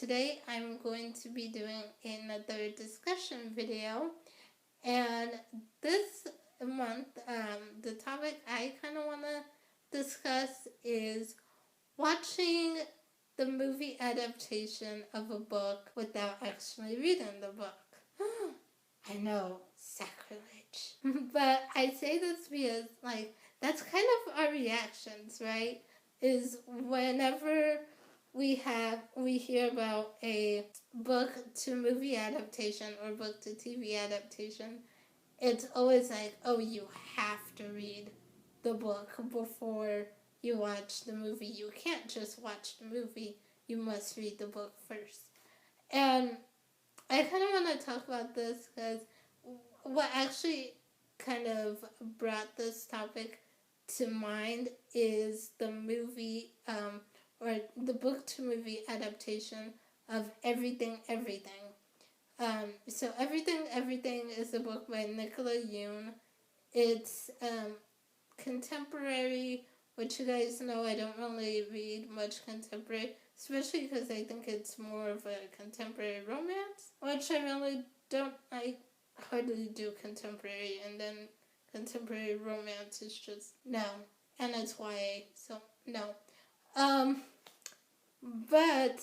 today I'm going to be doing another discussion video, and this month the topic I kind of want to discuss is watching the movie adaptation of a book without actually reading the book. I know, sacrilege. But I say this because, that's kind of our reactions, right? Is whenever we hear about a book to movie adaptation or book to TV adaptation, it's always like, oh, you have to read the book before you watch the movie. You can't just watch the movie. You must read the book first. And I kind of want to talk about this because what actually kind of brought this topic to mind is the movie or the book to movie adaptation of Everything Everything. So Everything Everything is a book by Nicola Yoon. It's contemporary, which you guys know I don't really read much contemporary, especially because I think it's more of a contemporary romance, which I really don't. I hardly do contemporary, and then contemporary romance is just no, and it's YA, so no. But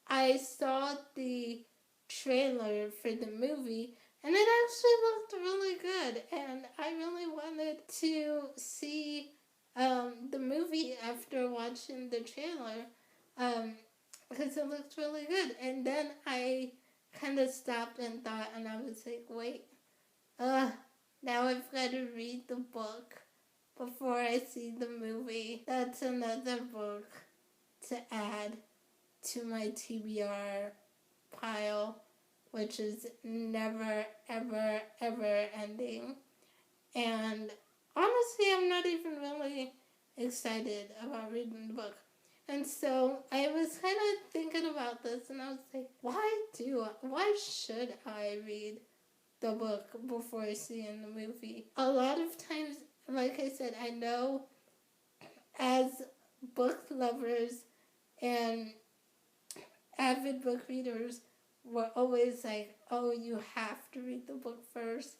I saw the trailer for the movie, and it actually looked really good, and I really wanted to see the movie after watching the trailer, because it looked really good. And then I kind of stopped and thought, and I was like, wait, now I've got to read the book before I see the movie. That's another book to add to my TBR pile, which is never, ever, ever ending. And honestly, I'm not even really excited about reading the book. And so I was kind of thinking about this, and I was like, why should I read the book before seeing the movie? A lot of times, like I said, I know as book lovers and avid book readers, we're always like, oh, you have to read the book first.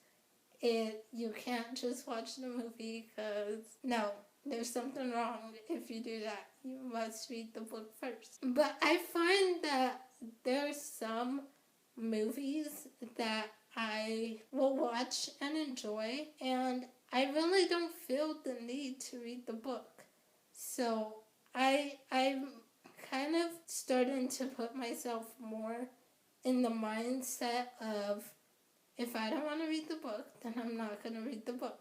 You can't just watch the movie, because no, there's something wrong if you do that. You must read the book first. But I find that there's some movies that I will watch and enjoy, and I really don't feel the need to read the book. So I'm kind of starting to put myself more in the mindset of, if I don't want to read the book, then I'm not going to read the book.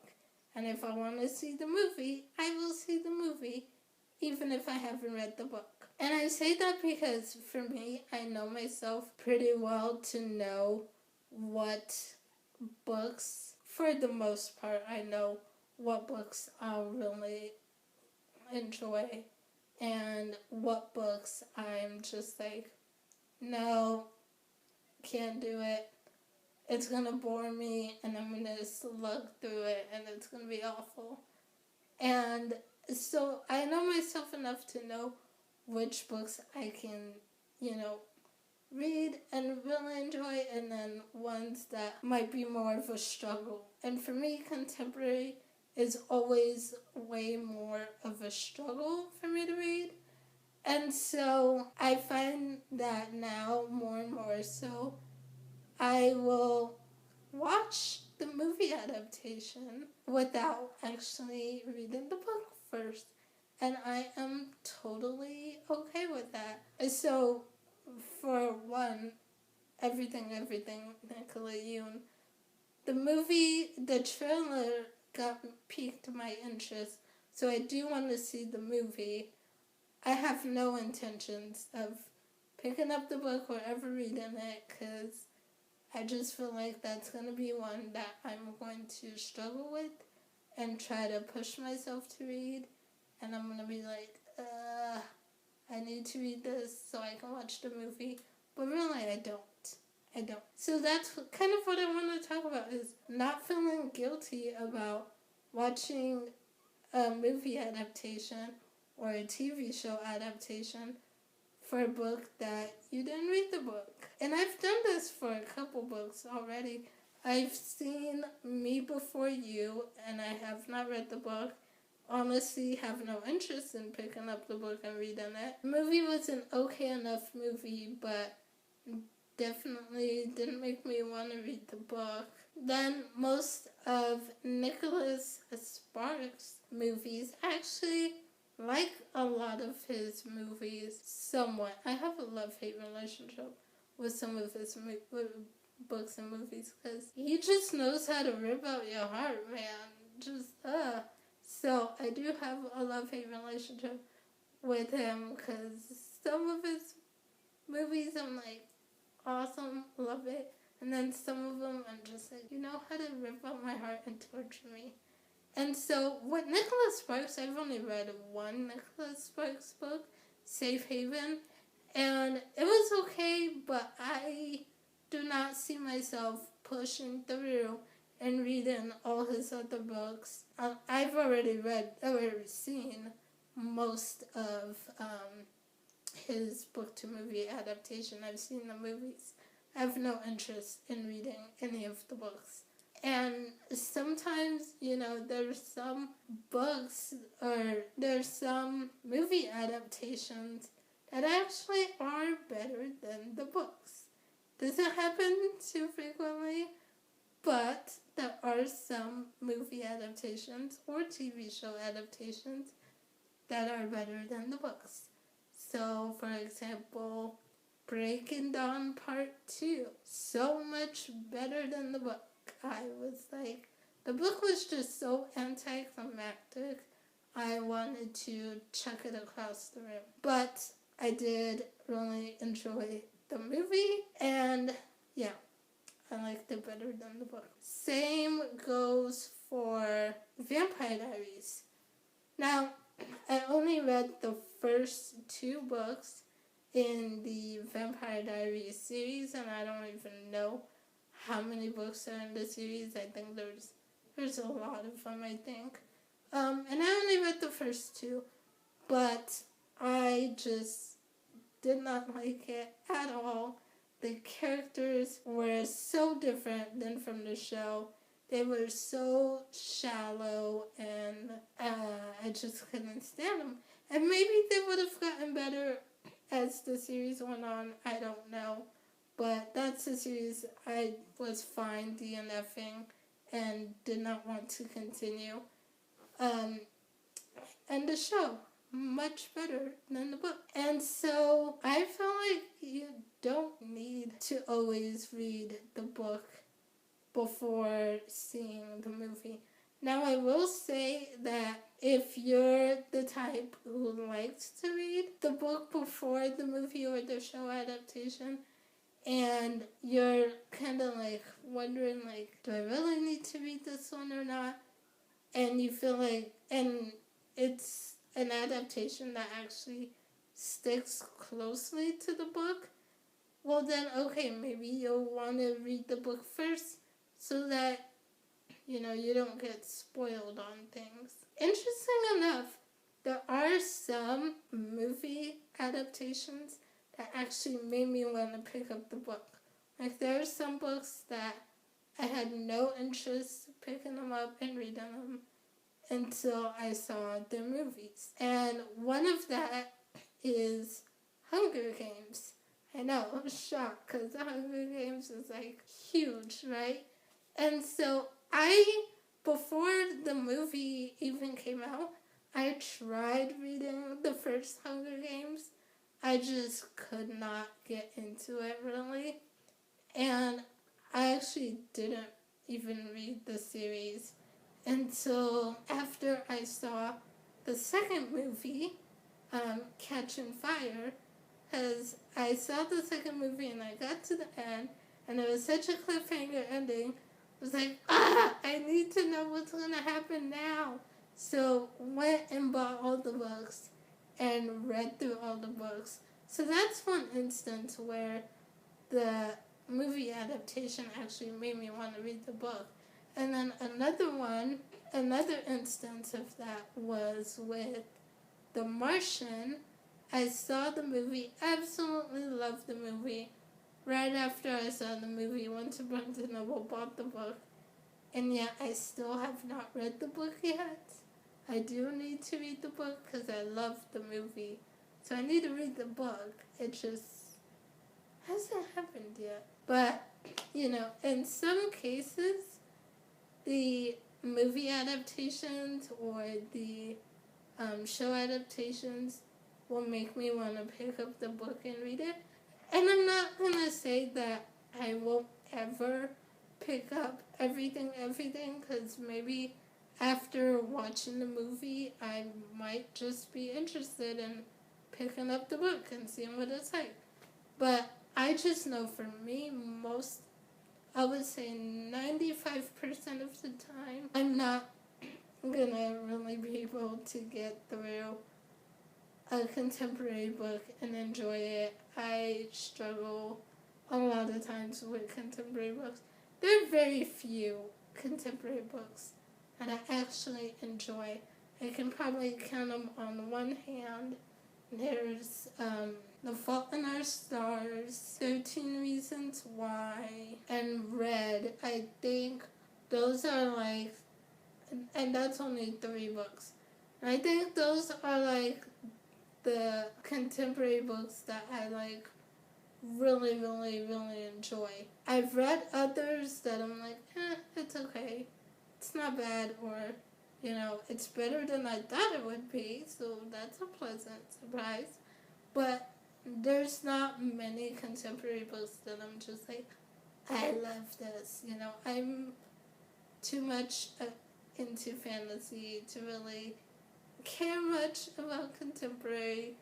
And if I want to see the movie, I will see the movie, even if I haven't read the book. And I say that because, for me, I know myself pretty well to know what books, for the most part, I know what books I'll really enjoy and what books I'm just like, no, can't do it. It's going to bore me, and I'm going to slug through it, and it's going to be awful. And so I know myself enough to know which books I can, read and really enjoy, and then ones that might be more of a struggle. And for me, contemporary is always way more of a struggle for me to read. And so I find that now more and more so, I will watch the movie adaptation without actually reading the book first. And I am totally okay with that. So, for one, Everything, Nicola Yoon, the movie, the trailer piqued my interest. So I do want to see the movie. I have no intentions of picking up the book or ever reading it, because I just feel like that's going to be one that I'm going to struggle with and try to push myself to read. And I'm going to be like, I need to read this so I can watch the movie. But really, I don't. So that's kind of what I want to talk about, is not feeling guilty about watching a movie adaptation or a TV show adaptation for a book that you didn't read the book. And I've done this for a couple books already. I've seen Me Before You, and I have not read the book. Honestly, have no interest in picking up the book and reading it. The movie was an okay enough movie, but definitely didn't make me want to read the book. Then most of Nicholas Sparks' movies, actually like a lot of his movies somewhat. I have a love-hate relationship with some of his books and movies because he just knows how to rip out your heart, man. So I do have a love-hate relationship with him because some of his movies I'm like, awesome, love it. And then some of them I'm just like, you know how to rip out my heart and torture me. And so with Nicholas Sparks, I've only read one Nicholas Sparks book, Safe Haven, and it was okay, but I do not see myself pushing through and reading all his other books. I've already seen most of his book-to-movie adaptation. I've seen the movies. I have no interest in reading any of the books. And sometimes, there's some books or there's some movie adaptations that actually are better than the books. Doesn't happen too frequently, but there are some movie adaptations or TV show adaptations that are better than the books. So, for example, Breaking Dawn Part 2, so much better than the book. I was like, the book was just so anticlimactic, I wanted to chuck it across the room. But I did really enjoy the movie, and yeah, I liked it better than the book. Same goes for Vampire Diaries. Now, I only read the first 2 books in the Vampire Diaries series, and I don't even know how many books are in the series. I think there's a lot of them, I think. And I only read the first 2, but I just did not like it at all. The characters were so different than from the show. They were so shallow, and I just couldn't stand them. And maybe they would have gotten better as the series went on. I don't know. But that's a series I was fine DNFing and did not want to continue. And the show, much better than the book. And so I feel like you don't need to always read the book before seeing the movie. Now, I will say that if you're the type who likes to read the book before the movie or the show adaptation, and you're kind of like wondering, like, do I really need to read this one or not? And you feel like, and it's an adaptation that actually sticks closely to the book, well then, okay, maybe you'll want to read the book first so that, you don't get spoiled on things. Interesting enough, there are some movie adaptations that actually made me want to pick up the book. Like, there are some books that I had no interest picking them up and reading them until I saw the movies. And one of that is Hunger Games. I know, I was shocked because the Hunger Games is like huge, right? And so before the movie even came out, I tried reading the first Hunger Games. I just could not get into it really. And I actually didn't even read the series until after I saw the second movie, Catching Fire, because I saw the second movie and I got to the end and it was such a cliffhanger ending. I was like, I need to know what's going to happen now. So went and bought all the books and read through all the books. So that's one instance where the movie adaptation actually made me want to read the book. And then another instance of that was with The Martian, I saw the movie, absolutely loved the movie. Right after I saw the movie, went to Barnes & Noble, bought the book, and yet I still have not read the book yet. I do need to read the book because I love the movie. So I need to read the book. It just hasn't happened yet. But, in some cases, the movie adaptations or the show adaptations will make me want to pick up the book and read it. And I'm not going to say that I won't ever pick up everything, because maybe after watching the movie, I might just be interested in picking up the book and seeing what it's like. But I just know for me, I would say 95% of the time, I'm not going to really be able to get through a contemporary book and enjoy it. I struggle a lot of times with contemporary books. There are very few contemporary books that I actually enjoy. I can probably count them on one hand. There's The Fault in Our Stars, 13 Reasons Why, and Red. I think those are and that's only 3 books. And I think those are the contemporary books that I really, really, really enjoy. I've read others that I'm it's okay. It's not bad, or, it's better than I thought it would be, so that's a pleasant surprise. But there's not many contemporary books that I'm just I love this. I'm too much into fantasy to really care much about contemporary.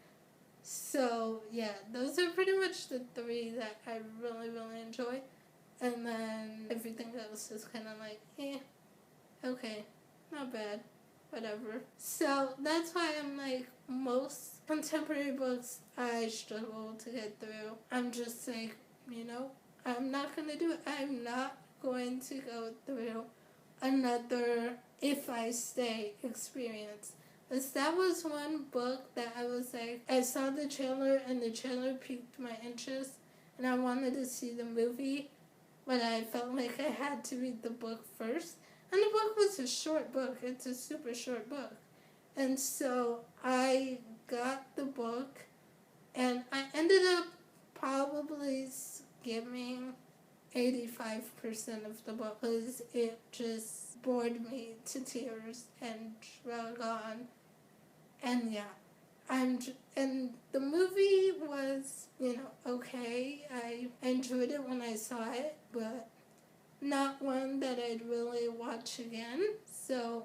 So, yeah, those are pretty much the 3 that I really, really enjoy. And then everything else is kind of okay, not bad, whatever. So that's why I'm most contemporary books I struggle to get through. I'm just I'm not going to do it. I'm not going to go through another If I Stay experience. Because that was one book that I was I saw the trailer and the trailer piqued my interest and I wanted to see the movie, but I felt like I had to read the book first. And the book was a short book. It's a super short book. And so I got the book and I ended up probably skimming 85% of the book because it just bored me to tears and drug on. And yeah, and the movie was, okay. I enjoyed it when I saw it, but not one that I'd really watch again. So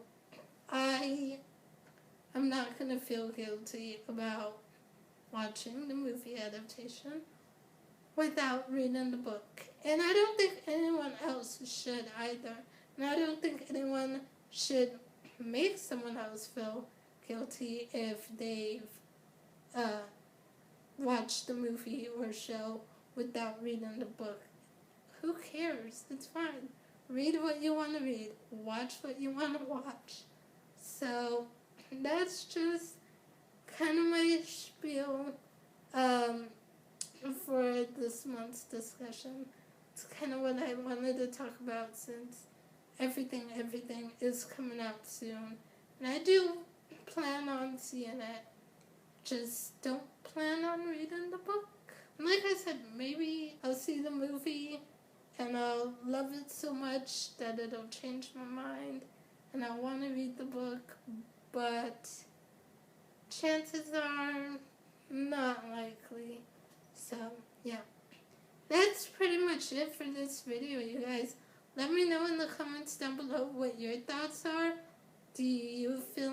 I'm not going to feel guilty about watching the movie adaptation without reading the book. And I don't think anyone else should either. And I don't think anyone should make someone else feel guilty if they've watched the movie or show without reading the book. Who cares? It's fine. Read what you want to read. Watch what you want to watch. So that's just kind of my spiel for this month's discussion. It's kind of what I wanted to talk about since everything is coming out soon. And I do plan on seeing it. Just don't plan on reading the book. And like I said, maybe I'll see the movie and I'll love it so much that it'll change my mind and I want to read the book, but chances are not likely. So, yeah. That's pretty much it for this video, you guys. Let me know in the comments down below what your thoughts are. Do you feel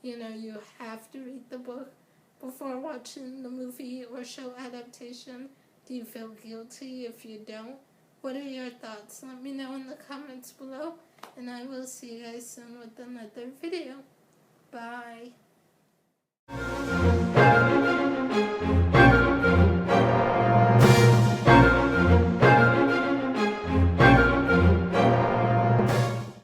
you have to read the book before watching the movie or show adaptation? Do you feel guilty if you don't? What are your thoughts? Let me know in the comments below, and I will see you guys soon with another video. Bye.